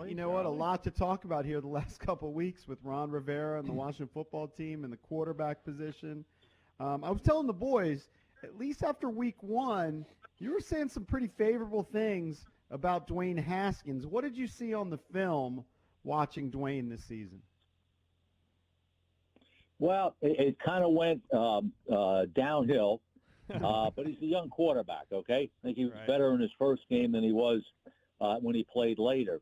You know what? A lot to talk about here the last couple of weeks with Ron Rivera and the Washington football team and the quarterback position. I was telling the boys, at least after week one, you were saying some pretty favorable things about Dwayne Haskins. What did you see on the film watching Dwayne this season? Well, it kind of went downhill, but he's a young quarterback, okay? I think he was better in his first game than he was when he played later.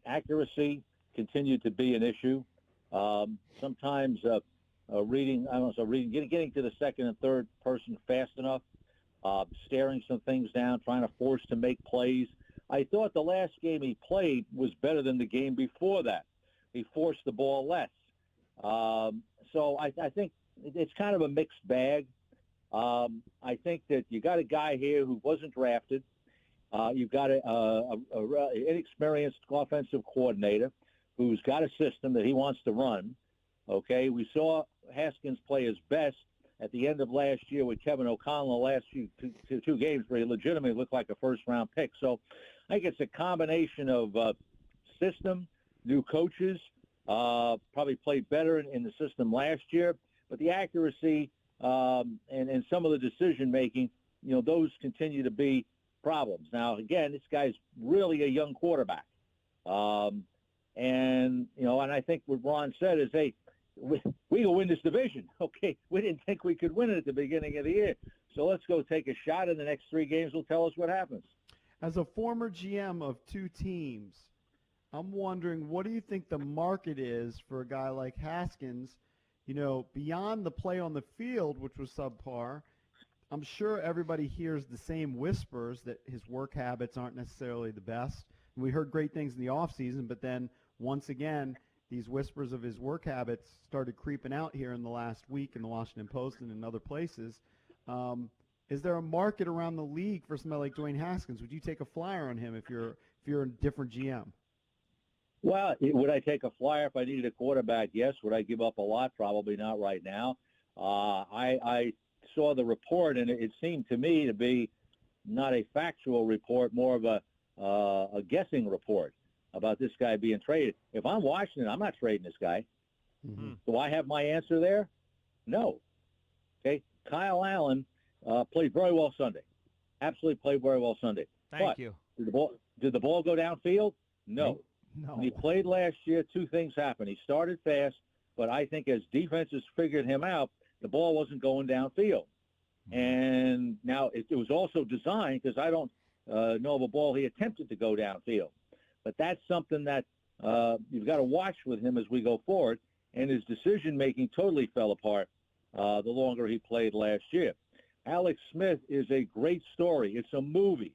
Accuracy continued to be an issue. Sometimes getting to the second and third person fast enough, staring some things down, trying to force to make plays. I thought the last game he played was better than the game before that. He forced the ball less. So I think it's kind of a mixed bag. I think that you got a guy here who wasn't drafted. You've got an inexperienced offensive coordinator who's got a system that he wants to run. Okay, we saw Haskins play his best at the end of last year with Kevin O'Connell the last two games where he legitimately looked like a first-round pick. So I think it's a combination of system, new coaches, probably played better in the system last year, but the accuracy and some of the decision-making, those continue to be problems. Now, again, this guy's really a young quarterback. And I think what Ron said is, hey, we can win this division. Okay, we didn't think we could win it at the beginning of the year. So let's go take a shot, and the next 3 games will tell us what happens. As a former GM of 2 teams, I'm wondering, what do you think the market is for a guy like Haskins, beyond the play on the field, which was subpar? I'm sure everybody hears the same whispers that his work habits aren't necessarily the best. And we heard great things in the offseason, but then once again, these whispers of his work habits started creeping out here in the last week in the Washington Post and in other places. Is there a market around the league for somebody like Dwayne Haskins? Would you take a flyer on him if you're a different GM? Well, would I take a flyer if I needed a quarterback? Yes. Would I give up a lot? Probably not right now. I saw the report, and it seemed to me to be not a factual report, more of a guessing report about this guy being traded. If I'm Washington, I'm not trading this guy. Mm-hmm. Do I have my answer there? No. Okay. Kyle Allen played very well Sunday. Absolutely played very well Sunday. Thank you. Did the ball go downfield? No. No. When he played last year, 2 things happened. He started fast, but I think as defenses figured him out, the ball wasn't going downfield. And now it was also designed, because I don't know of a ball he attempted to go downfield. But that's something that you've got to watch with him as we go forward. And his decision-making totally fell apart the longer he played last year. Alex Smith is a great story. It's a movie.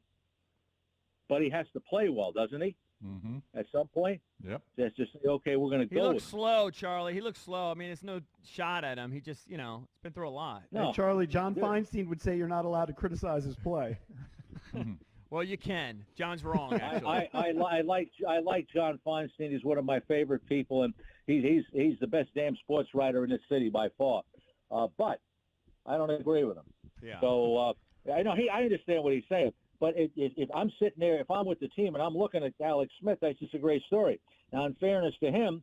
But he has to play well, doesn't he? Mm-hmm. At some point? Yep. That's just, okay, we're going to go. He looks slow, Charlie. He looks slow. I mean, it's no shot at him. He just, it's been through a lot. No. Hey, Charlie, John Feinstein would say you're not allowed to criticize his play. Well, you can. John's wrong, actually. I like John Feinstein. He's one of my favorite people, and he's the best damn sports writer in this city by far. But I don't agree with him. Yeah. So I know I understand what he's saying. But if I'm sitting there, if I'm with the team and I'm looking at Alex Smith, that's just a great story. Now, in fairness to him,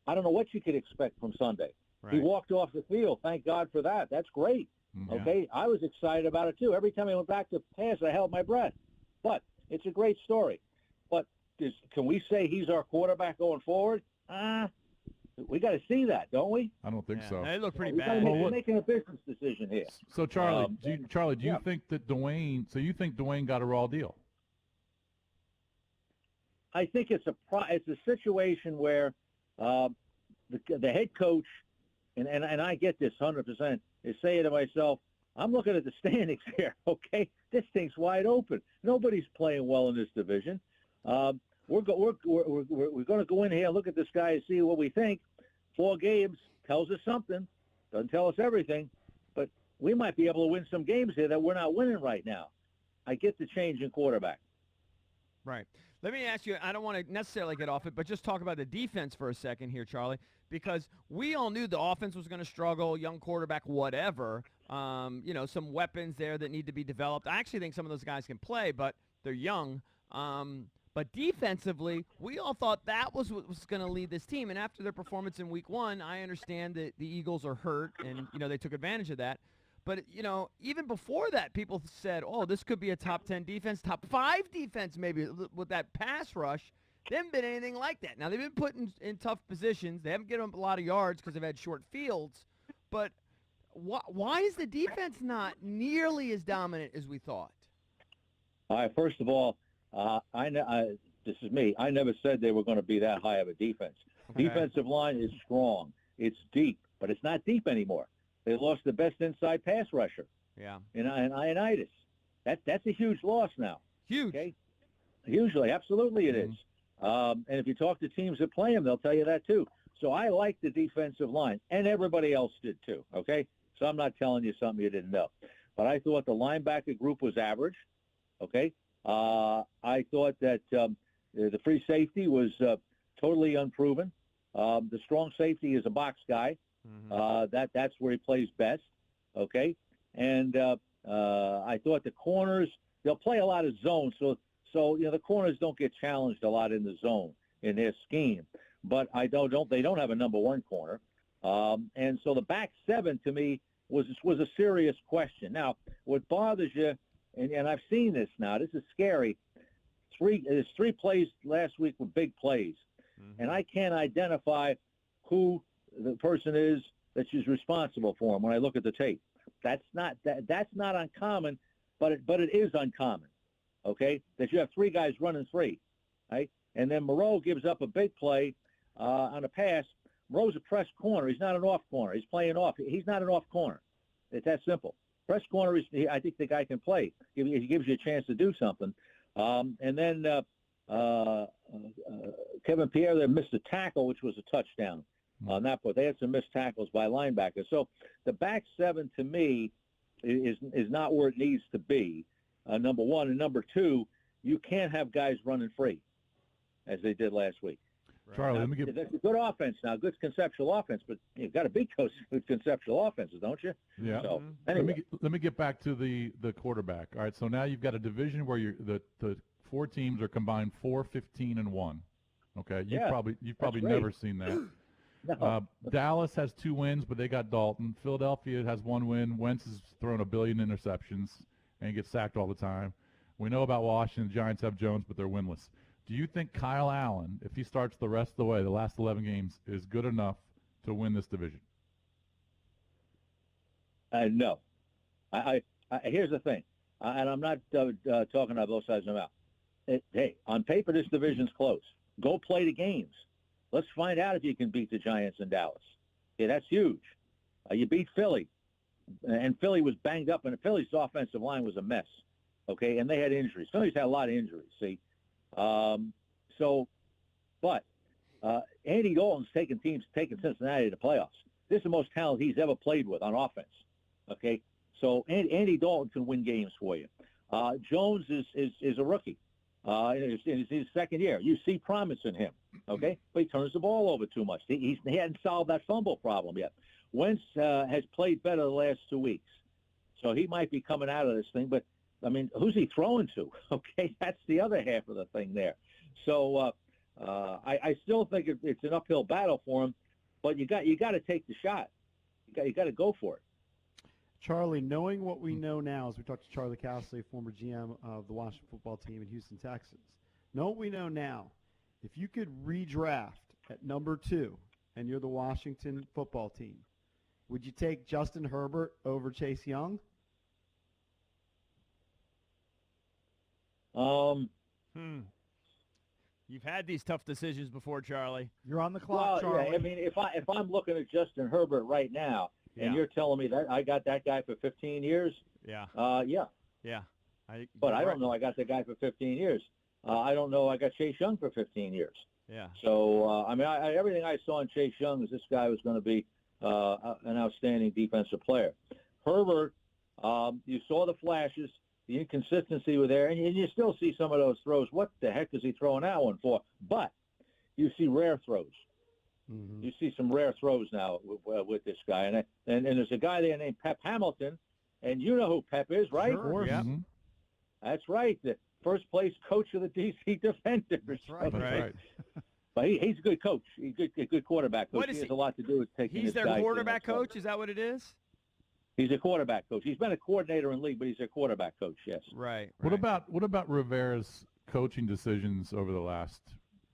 I don't know what you could expect from Sunday. Right. He walked off the field. Thank God for that. That's great. Yeah. Okay, I was excited about it too. Every time I went back to pass, I held my breath. But it's a great story. But can we say he's our quarterback going forward? We got to see that, don't we? I don't think so. They look pretty bad. We're making a business decision here. So, Charlie, do you think that Dwayne – so you think Dwayne got a raw deal? I think it's a situation where the head coach, and I get this 100%, is saying to myself, I'm looking at the standings here, okay? This thing's wide open. Nobody's playing well in this division. We're going to go in here and look at this guy and see what we think. 4 games tells us something. Doesn't tell us everything. But we might be able to win some games here that we're not winning right now. I get the change in quarterback. Right. Let me ask you, I don't want to necessarily get off it, but just talk about the defense for a second here, Charlie, because we all knew the offense was going to struggle, young quarterback, whatever. Some weapons there that need to be developed. I actually think some of those guys can play, but they're young. But defensively, we all thought that was what was going to lead this team. And after their performance in week 1, I understand that the Eagles are hurt, and, they took advantage of that. But, even before that, people said, oh, this could be a top 10 defense, top 5 defense maybe with that pass rush. They haven't been anything like that. Now, they've been put in tough positions. They haven't given up a lot of yards because they've had short fields. But why is the defense not nearly as dominant as we thought? All right, first of all, this is me. I never said they were going to be that high of a defense. Okay. Defensive line is strong. It's deep, but it's not deep anymore. They lost the best inside pass rusher. Yeah. And Ioannidis. That's a huge loss now. Huge. Okay. Hugely, absolutely it is. And if you talk to teams that play them, they'll tell you that too. So I like the defensive line, and everybody else did too. Okay. So I'm not telling you something you didn't know, but I thought the linebacker group was average. Okay. I thought that the free safety was totally unproven. The strong safety is a box guy. That's where he plays best. Okay. And I thought the corners, they'll play a lot of zone. So the corners don't get challenged a lot in the zone in their scheme. But they don't have a number 1 corner. And so the back 7 to me was a serious question. Now, what bothers you, and I've seen this now, this is scary. There's 3 plays last week with big plays. And I can't identify who the person is that is responsible for them when I look at the tape. That's not uncommon, but it is uncommon. Okay, that you have 3 guys running 3, right? And then Moreau gives up a big play on a pass. Moreau's a press corner. He's not an off corner. He's playing off. He's not an off corner. It's that simple. Press corner I think the guy can play. He gives you a chance to do something. And then Kevin Pierre there missed a tackle, which was a touchdown on that point. They had some missed tackles by linebackers. So the back 7 to me is not where it needs to be. Number 1, and number 2, you can't have guys running free, as they did last week. Charlie, now, that's a good offense now, good conceptual offense, but you've got to beat those good conceptual offenses, don't you? Yeah. So, anyway. Let me get back to the quarterback. All right, so now you've got a division where the 4 teams are combined 4-15-1. Okay, you've probably never seen that. No. Dallas has 2 wins, but they got Dalton. Philadelphia has 1 win. Wentz has thrown 1 billion interceptions and gets sacked all the time. We know about Washington. The Giants have Jones, but they're winless. Do you think Kyle Allen, if he starts the rest of the way, the last 11 games, is good enough to win this division? No. I here's the thing, and I'm not talking out both sides of my mouth. Hey, on paper, this division's close. Go play the games. Let's find out if you can beat the Giants in Dallas. Yeah, that's huge. You beat Philly, and Philly was banged up, and Philly's offensive line was a mess. Okay, and they had injuries. Philly's had a lot of injuries. See, but Andy Dalton's taken Cincinnati to the playoffs. This is the most talent he's ever played with on offense. Okay, so Andy Dalton can win games for you. Jones is a rookie. In his second year. You see promise in him, okay? But he turns the ball over too much. He hadn't solved that fumble problem yet. Wentz has played better the last 2 weeks. So he might be coming out of this thing. But, I mean, who's he throwing to? Okay, that's the other half of the thing there. So I still think it's an uphill battle for him. But you got to take the shot. You got to go for it. Charlie, knowing what we know now, as we talked to Charley Casserly, former GM of the Washington football team in Houston, Texas, know what we know now, if you could redraft at number 2 and you're the Washington football team, would you take Justin Herbert over Chase Young? You've had these tough decisions before, Charlie. You're on the clock, Charlie. Yeah, I mean, if I'm looking at Justin Herbert right now, and you're telling me that I got that guy for 15 years? Yeah. Yeah. Yeah. But I don't know I got the guy for 15 years. I don't know I got Chase Young for 15 years. Yeah. So, I mean, everything I saw in Chase Young is this guy was going to be an outstanding defensive player. Herbert, you saw the flashes. The inconsistency was there, and you still see some of those throws. What the heck is he throwing that one for? But you see rare throws. Mm-hmm. You see some rare throws now with this guy. And there's a guy there named Pep Hamilton, and you know who Pep is, right? Sure. Yeah. That's right. first place coach of the DC Defenders. That's right. That's right. But he's a good coach. He's a good quarterback coach. What is He has he? a lot to do with taking He's his their guys to the quarterback next level. coach? Is that what it is? He's a quarterback coach. He's been a coordinator in league, but he's a quarterback coach. Yes. Right. What right. about Rivera's coaching decisions over the last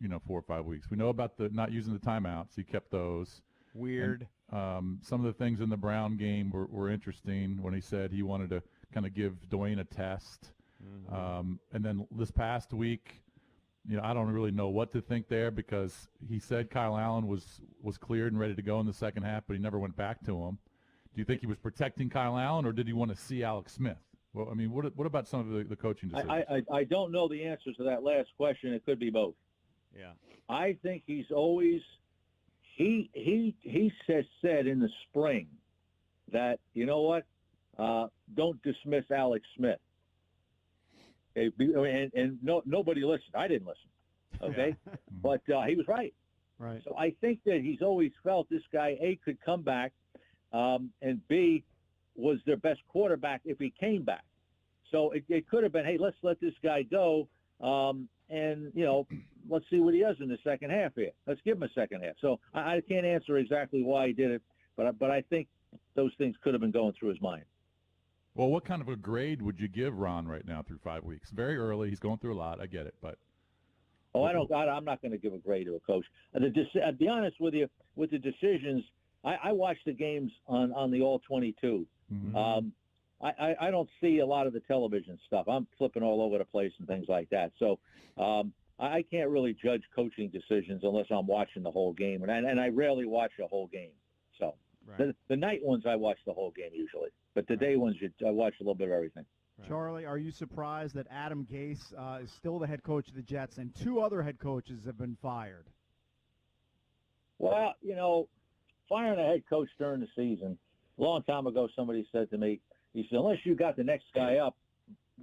4 or 5 weeks? We know about the not using the timeouts. He kept those. Weird. And, some of the things in the Brown game were interesting when he said he wanted to kind of give Dwayne a test. Mm-hmm. And then this past week, I don't really know what to think there because he said Kyle Allen was cleared and ready to go in the second half, but he never went back to him. Do you think he was protecting Kyle Allen, or did he want to see Alex Smith? Well, I mean, what about some of the coaching decisions? I don't know the answers to that last question. It could be both. Yeah. I think he's always he said in the spring that, you know what, don't dismiss Alex Smith. And nobody listened. I didn't listen. Okay, but he was right. Right. So I think that he's always felt this guy A could come back, and B was their best quarterback if he came back. So it could have been, hey, let's let this guy go, and let's see what he does in the second half here. Let's give him a second half. So I can't answer exactly why he did it, but I think those things could have been going through his mind. Well, what kind of a grade would you give Ron right now through 5 weeks? Very early. He's going through a lot. I get it, but. Oh, I'm not going to give a grade to a coach. I'll be honest with you, with the decisions, I watch the games on the All 22. Mm-hmm. I don't see a lot of the television stuff. I'm flipping all over the place and things like that. So I can't really judge coaching decisions unless I'm watching the whole game, and I rarely watch a whole game. So Right. the night ones I watch the whole game usually, but the day ones I watch a little bit of everything. Right. Charlie, are you surprised that Adam Gase is still the head coach of the Jets and 2 other head coaches have been fired? Well, firing a head coach during the season, a long time ago somebody said to me, he said, unless you got the next guy up,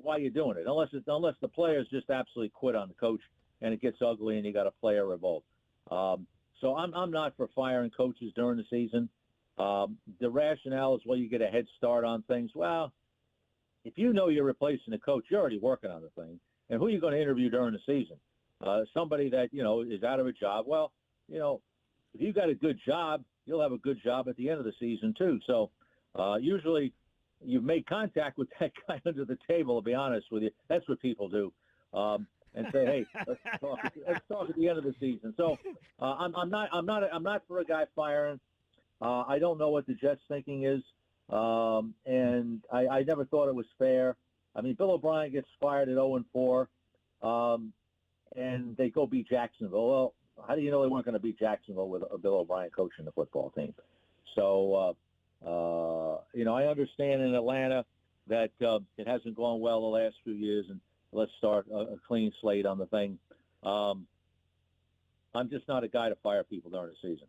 why are you doing it? Unless the players just absolutely quit on the coach and it gets ugly and you got a player revolt. So I'm not for firing coaches during the season. The rationale is, well, you get a head start on things. Well, if you know you're replacing the coach, you're already working on the thing. And who are you going to interview during the season? Somebody that, is out of a job. Well, if you got a good job, you'll have a good job at the end of the season too. So usually you've made contact with that guy under the table, to be honest with you. That's what people do. And say, hey, let's talk at the end of the season. So I'm not for a guy firing. I don't know what the Jets' thinking is, and I never thought it was fair. I mean, Bill O'Brien gets fired at 0-4, and they go beat Jacksonville. Well, how do you know they weren't going to beat Jacksonville with Bill O'Brien coaching the football team? So, I understand in Atlanta that it hasn't gone well the last few years, and let's start a clean slate on the thing. I'm just not a guy to fire people during the season.